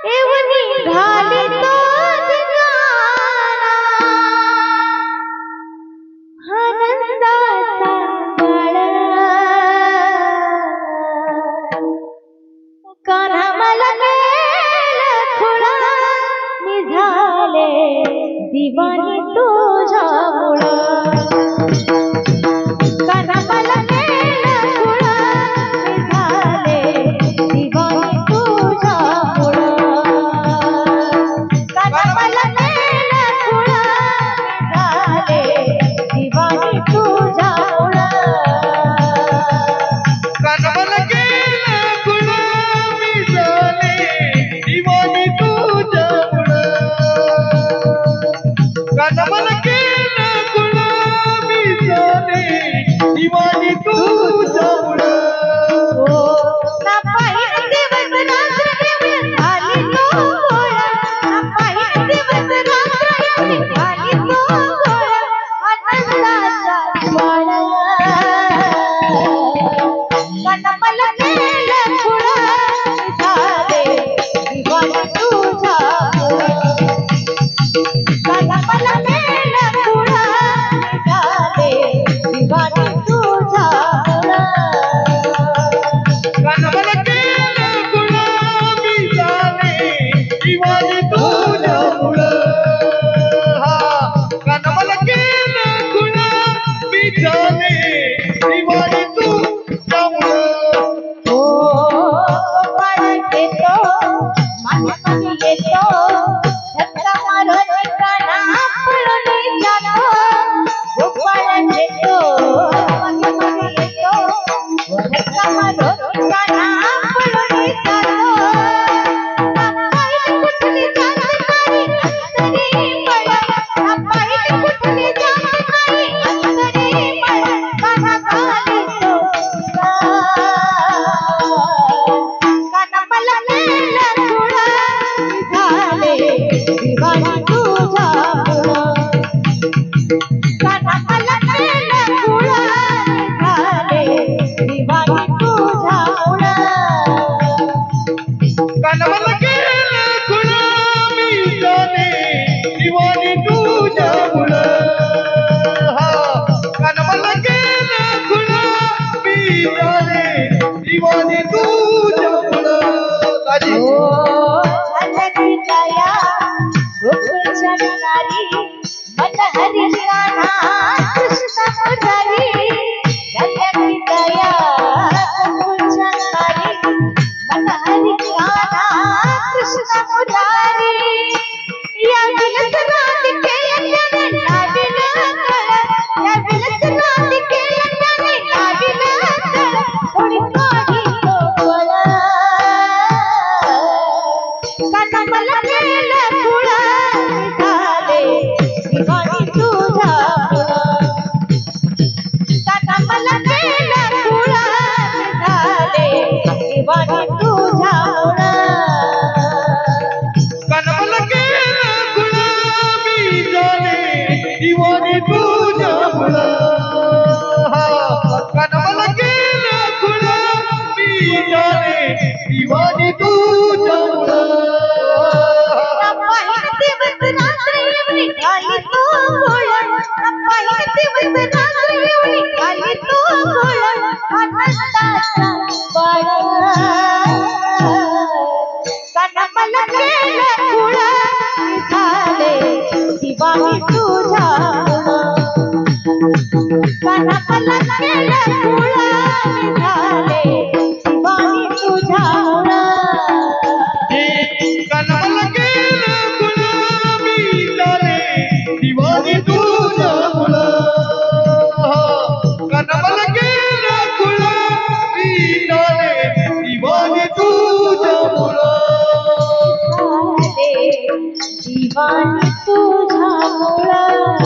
एवढी घाली तो दिवाना आनंदाचा गळा कान्हा मला गेला खुळा निझाले दिवानी तुझ्यामुळं कान्हा मला गेला खुळा निझाले दिवानी तुझ्यामुळं कान्हा मला गेला खुळा निझाले दिवानी तुझ्यामुळं कान्हा मला गेला खुळा निझाले दिवानी तुझ्यामुळं कान्हा मला गेला खुळा निझाले दिवानी तुझ्यामुळं ना पाहिजे दिवस रात्र एवढी झाली तो गोळा ना पाहिजे दिवस रात्र एवढी झाली तो गोळा आनंदाचा ज्वाळा कान्हा मला गेला खुळा निझाले दिवानी तुझ्यामुळं कान्हा मला गेला खुळा निझाले दिवानी तुझ्यामुळं कान्हा मला गेला खुळा निझाले दिवानी तुझ्यामुळं हा कान्हा मला गेला खुळा निझाले दिवानी तुझ्यामुळं ओ गोपाळ येतो मागे येतो धक्का मारून कान्हा पळून जातो गोपाळ येतो मागे येतो धक्का मारून कान्हा पळून जातो पाहिजे कुठली जात नाही अंतरी पळा पाहिजे कुठली जात नाही अंतरी पळा कान्हा खाली तो कान्हा मला गेला खुळा निझाले दिवानी तुझ्यामुळं कान्हा मला गेला खुळा निझाले दिवानी तुझ्यामुळं कान्हा मला गेला खुळा निझाले दिवानी तुझ्यामुळं हा कान्हा मला गेला खुळा निझाले दिवानी तुझ्यामुळं दाजी ओ झाली दया गोकुळ शनिवारी मन हरी कान्हा कृष्ण मुरारी झाली दया गोकुळ शनिवारी मन हरी कान्हा कृष्ण मुरारी या विलस राधिकेला त्याने लाविलं गळा या विलस राधिकेला त्याने लाविलं गळा थोडी काढी तो गळा कान्हा मला गेला खुळा निझाले दिवानी तुझ्यामुळं कान्हा मला गेला खुळा निझाले दिवानी तुझ्यामुळं कान्हा मला गेला खुळा निझाले दिवानी तुझ्यामुळं हा कान्हा मला गेला खुळा निझाले दिवानी तुझ्यामुळं ना पाहिजे दिवस रात्र एवढी झाली तो गोळा ना पाहिजे दिवस रात्र एवढी झाली तो गोळा आनंदाचा बाळा कान्हा मला गेला खुळा निझाले दिवानी तुझ्यामुळं कान्हा मला गेला खुळा निझाले दिवानी तुझ्यामुळं कान्हा मला गेला खुळा निझाले दिवानी तुझ्यामुळं कान्हा मला गेला खुळा निझाले दिवानी तुझ्यामुळं दिवानी तुझ्यामुळं